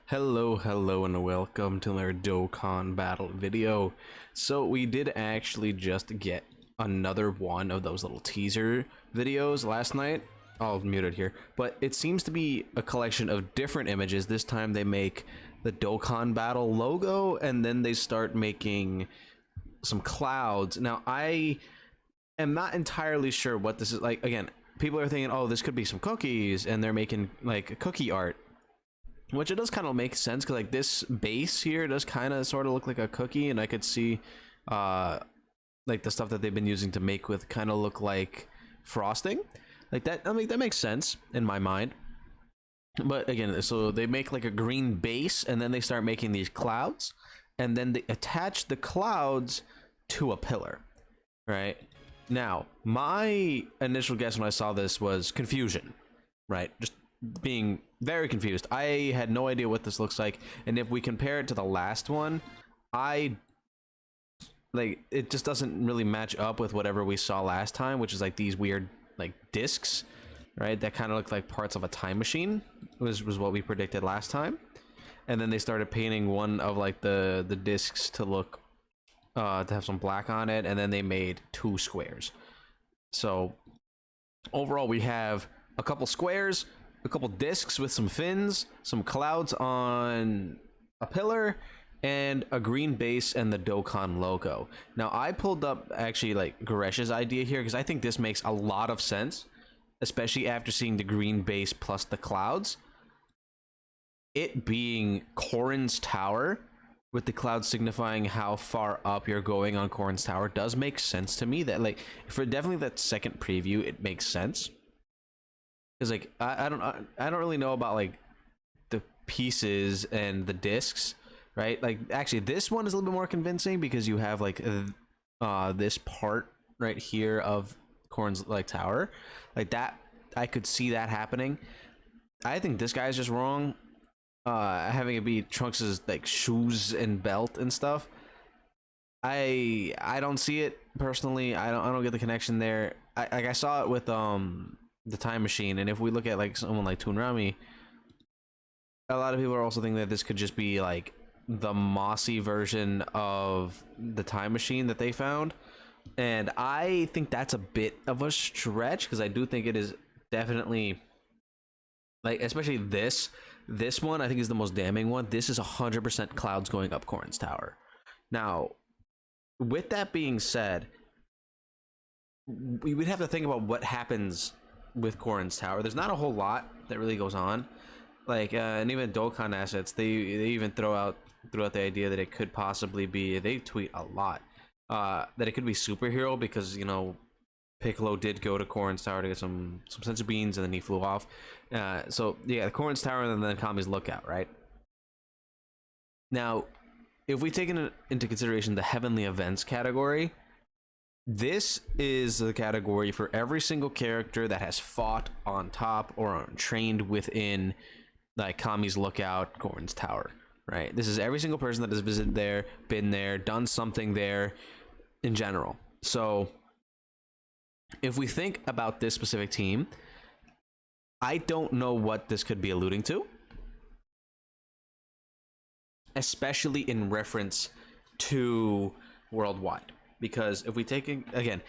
Hello, and welcome to our Dokkan battle video. So we did actually just get another one of those little teaser videos last night. I'll mute it here. But it seems to be a collection of different images. This time they make the Dokkan battle logo, and then they start making some clouds. Now, I am not entirely sure what this is. Like, again, people are thinking, oh, this could be some cookies, and they're making, like, cookie art. Which it does kind of make sense, because like this base here does kind of sort of look like a cookie, and I could see like the stuff that they've been using to make with kind of look like frosting like that. I mean, that makes sense in my mind. But again, so they make like a green base, and then they start making these clouds, and then they attach the clouds to a pillar. Right now, my initial guess when I saw this was confusion, right? Just being very confused. I had no idea what this looks like, and if we compare it to the last one, it just doesn't really match up with whatever we saw last time, which is like these weird like discs, right? That kind of look like parts of a time machine was what we predicted last time. And then they started painting one of like the discs to look to have some black on it, and then they made two squares. So overall we have a couple squares, a couple discs with some fins, some clouds on a pillar, and a green base and the Dokkan logo. Now, I pulled up actually like Garesh's idea here, because I think this makes a lot of sense, especially after seeing the green base plus the clouds. It being Korin's tower, with the clouds signifying how far up you're going on Korin's tower, does make sense to me. That like for definitely that second preview, it makes sense. Because like I don't really know about like the pieces and the discs, right? Like actually this one is a little bit more convincing, because you have like this part right here of Korin's like tower, like that. I could see that happening. I think this guy's just wrong, having it be Trunks's like shoes and belt and stuff. I don't see it personally. I don't get the connection there. I saw it with the time machine, and if we look at like someone like Toonrami, a lot of people are also thinking that this could just be like the mossy version of the time machine that they found, and I think that's a bit of a stretch, because I do think it is definitely like, especially this one I think is the most damning one. This is 100% clouds going up Korin's tower. Now, with that being said, we would have to think about what happens with Korin's tower. There's not a whole lot that really goes on, like and even Dokkan assets, they even throw out the idea that it could possibly be, they tweet a lot, that it could be superhero, because you know Piccolo did go to Korin's tower to get some senzu beans, and then he flew off. So yeah, Korin's tower, and then Kami's lookout, right? Now, if we take into consideration the heavenly events category, this is the category for every single character that has fought on top or trained within like Kami's lookout, Korin's tower, right? This is every single person that has visited there, been there, done something there in general. So if we think about this specific team, I don't know what this could be alluding to, especially in reference to worldwide. Because if we take again,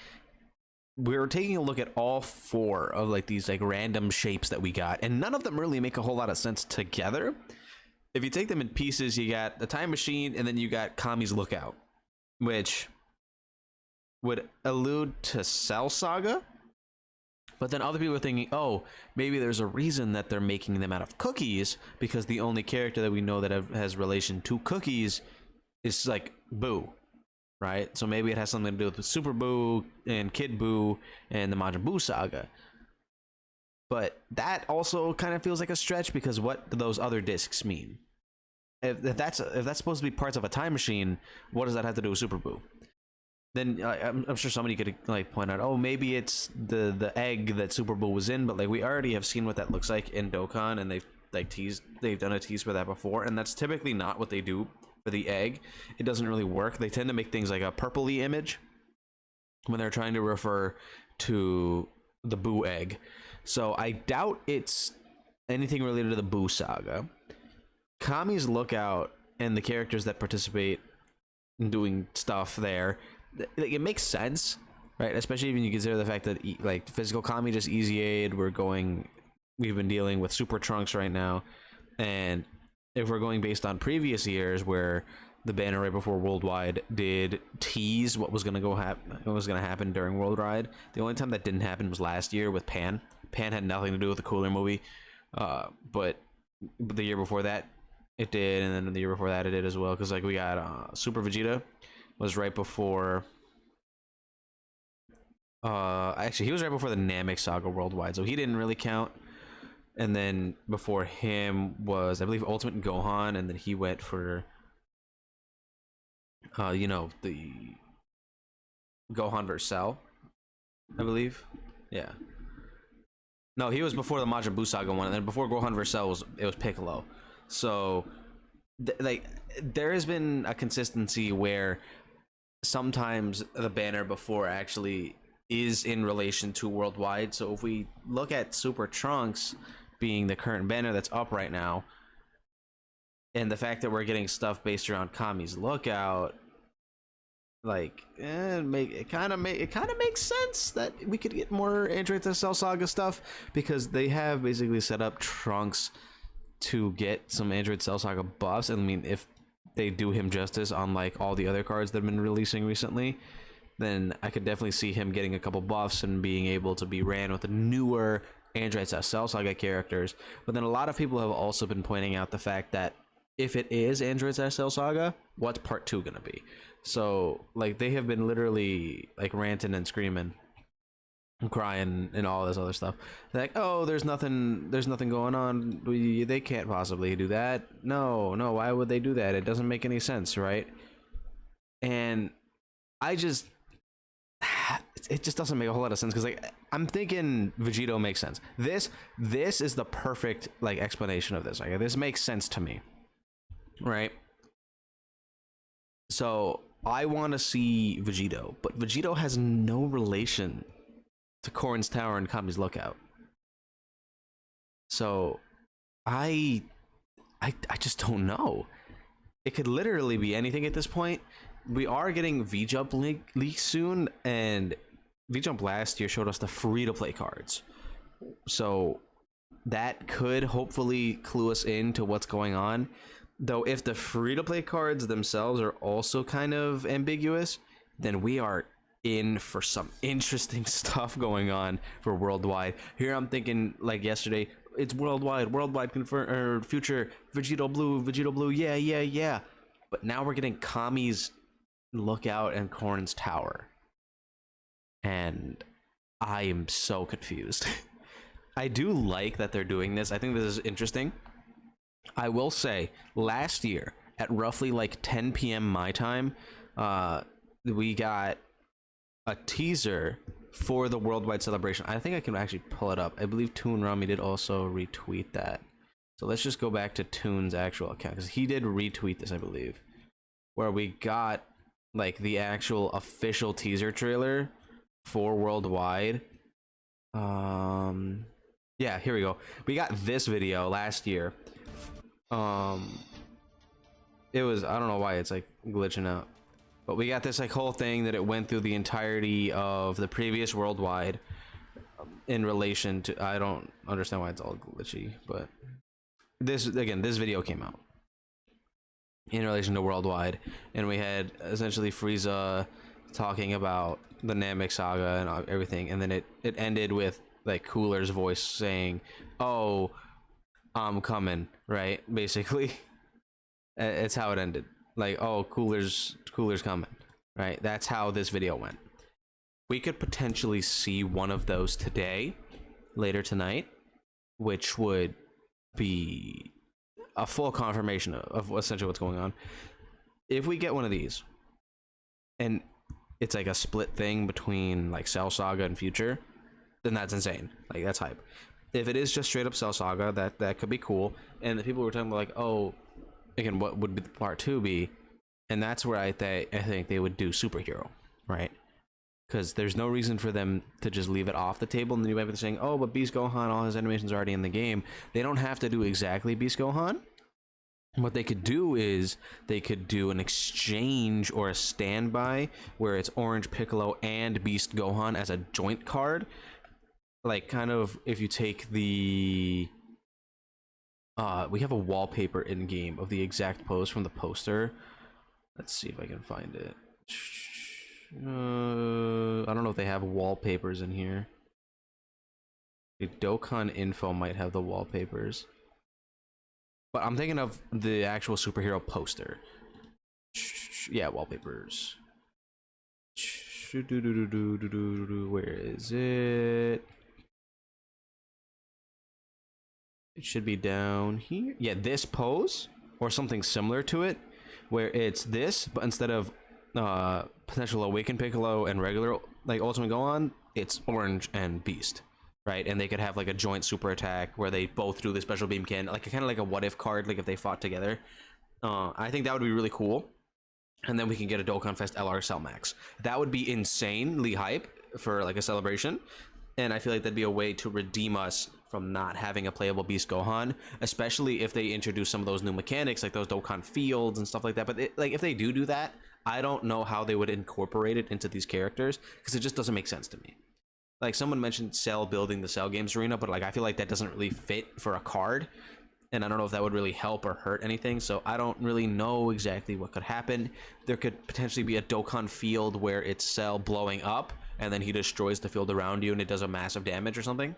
we're taking a look at all four of like these like random shapes that we got, and none of them really make a whole lot of sense together. If you take them in pieces, you got the time machine, and then you got Kami's lookout, which would allude to Cell Saga. But then other people are thinking, oh, maybe there's a reason that they're making them out of cookies, because the only character that we know that has relation to cookies is like Boo. Right, so maybe it has something to do with Super Boo and Kid Boo and the Majin Buu saga. But that also kind of feels like a stretch, because what do those other discs mean? If that's supposed to be parts of a time machine, what does that have to do with Super Boo? Then I'm sure somebody could like point out, oh, maybe it's the egg that Super Boo was in, but like we already have seen what that looks like in Dokkan, and they've done a tease for that before, and that's typically not what they do for the egg. It doesn't really work. They tend to make things like a purpley image when they're trying to refer to the Boo egg. So I doubt it's anything related to the Boo saga. Kami's Lookout and the characters that participate in doing stuff there, it makes sense, right? Especially when you consider the fact that like physical Kami just easy aid. We've been dealing with Super Trunks right now, and if we're going based on previous years where the banner right before Worldwide did tease what was gonna happen during Worldwide, the only time that didn't happen was last year with Pan. Pan had nothing to do with the Cooler movie, but the year before that it did, and then the year before that it did as well, because like we got Super Vegeta was right before. Actually, he was right before the Namek Saga Worldwide, so he didn't really count. And then before him was, I believe, Ultimate Gohan, and then he went for, you know, the Gohan vs. Cell, I believe. Yeah. No, he was before the Majin Buu Saga one, and then before Gohan vs. Cell was Piccolo. So, like, there has been a consistency where sometimes the banner before actually is in relation to Worldwide. So if we look at Super Trunks being the current banner that's up right now, and the fact that we're getting stuff based around Kami's Lookout, like it kind of makes sense that we could get more Android to Cell Saga stuff, because they have basically set up Trunks to get some Android Cell Saga buffs. And I mean, if they do him justice, unlike all the other cards that have been releasing recently, then I could definitely see him getting a couple buffs and being able to be ran with the newer Android Cell Saga characters. But then a lot of people have also been pointing out the fact that if it is Android Cell Saga, what's part 2 gonna be? So like they have been literally like ranting and screaming and crying and all this other stuff. They're like, oh, there's nothing going on. They can't possibly do that. No, why would they do that? It doesn't make any sense, right? And it just doesn't make a whole lot of sense, because like I'm thinking Vegito makes sense. This is the perfect like explanation of this. Like this makes sense to me, right? So I want to see Vegito, but Vegito has no relation to Corrin's Tower and Kami's Lookout. So I just don't know. It could literally be anything at this point. We are getting V-Jump leak soon, and V-Jump last year showed us the free-to-play cards. So that could hopefully clue us into what's going on. Though if the free-to-play cards themselves are also kind of ambiguous, then we are in for some interesting stuff going on for Worldwide. Here I'm thinking, like yesterday, it's Worldwide confirm, or future Vegito Blue, yeah. But now we're getting Kami's Lookout and Corrin's Tower, and I am so confused. I do like that they're doing this. I think this is interesting. I will say, last year at roughly like 10 p.m. my time, we got a teaser for the Worldwide celebration. I think I can actually pull it up. I believe Toon Rami did also retweet that. So let's just go back to Toon's actual account, because he did retweet this, I believe, where we got like the actual official teaser trailer for Worldwide. Yeah, here we go. We got this video last year. It was, I don't know why it's like glitching out, but we got this like whole thing that it went through the entirety of the previous Worldwide in relation to, I don't understand why it's all glitchy, but this video came out in relation to Worldwide, and we had essentially Frieza talking about the Namek Saga and everything, and then it ended with like Cooler's voice saying, "Oh, I'm coming," right? Basically, it's how it ended. Like, "Oh, Cooler's coming," right? That's how this video went. We could potentially see one of those today, later tonight, which would be a full confirmation of essentially what's going on. If we get one of these, and it's like a split thing between like Cell Saga and Future, then that's insane. Like, that's hype. If it is just straight up Cell Saga, that could be cool. And the people were talking about like, oh, again, what would be the part 2 be? And that's where I think they would do superhero, right? Because there's no reason for them to just leave it off the table. And then you might be saying, oh, but Beast Gohan, all his animations are already in the game. They don't have to do exactly Beast Gohan, What they could do is they could do an exchange or a standby where it's Orange Piccolo and Beast Gohan as a joint card. Like, kind of, if you take the we have a wallpaper in game of the exact pose from the poster. Let's see if I can find it. I don't know if they have wallpapers in here. The Dokkan info might have the wallpapers, but I'm thinking of the actual superhero poster. Yeah, wallpapers. Where is it? It should be down here. Yeah, this pose or something similar to it, where it's this, but instead of potential Awakened Piccolo and regular like Ultimate Gohan, it's Orange and Beast, right? And they could have like a joint super attack where they both do the special beam can, like kind of like a what if card, like if they fought together. I think that would be really cool. And then we can get a Dokkan Fest LR Cell Max. That would be insanely hype for like a celebration. And I feel like that'd be a way to redeem us from not having a playable Beast Gohan, especially if they introduce some of those new mechanics, like those Dokkan fields and stuff like that. But like if they do that, I don't know how they would incorporate it into these characters, because it just doesn't make sense to me. Like someone mentioned Cell building the Cell Games arena, but like I feel like that doesn't really fit for a card. And I don't know if that would really help or hurt anything, so I don't really know exactly what could happen. There could potentially be a Dokkan field where it's Cell blowing up, and then he destroys the field around you, and it does a massive damage or something.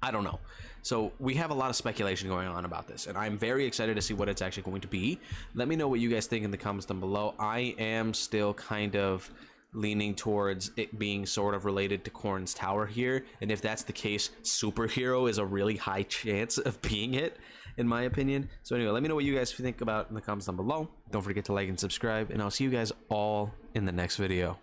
I don't know. So we have a lot of speculation going on about this, and I'm very excited to see what it's actually going to be. Let me know what you guys think in the comments down below. I am still kind of leaning towards it being sort of related to Korn's Tower here, and if that's the case, superhero is a really high chance of being it, in my opinion. So anyway, let me know what you guys think about in the comments down below. Don't forget to like and subscribe, and I'll see you guys all in the next video.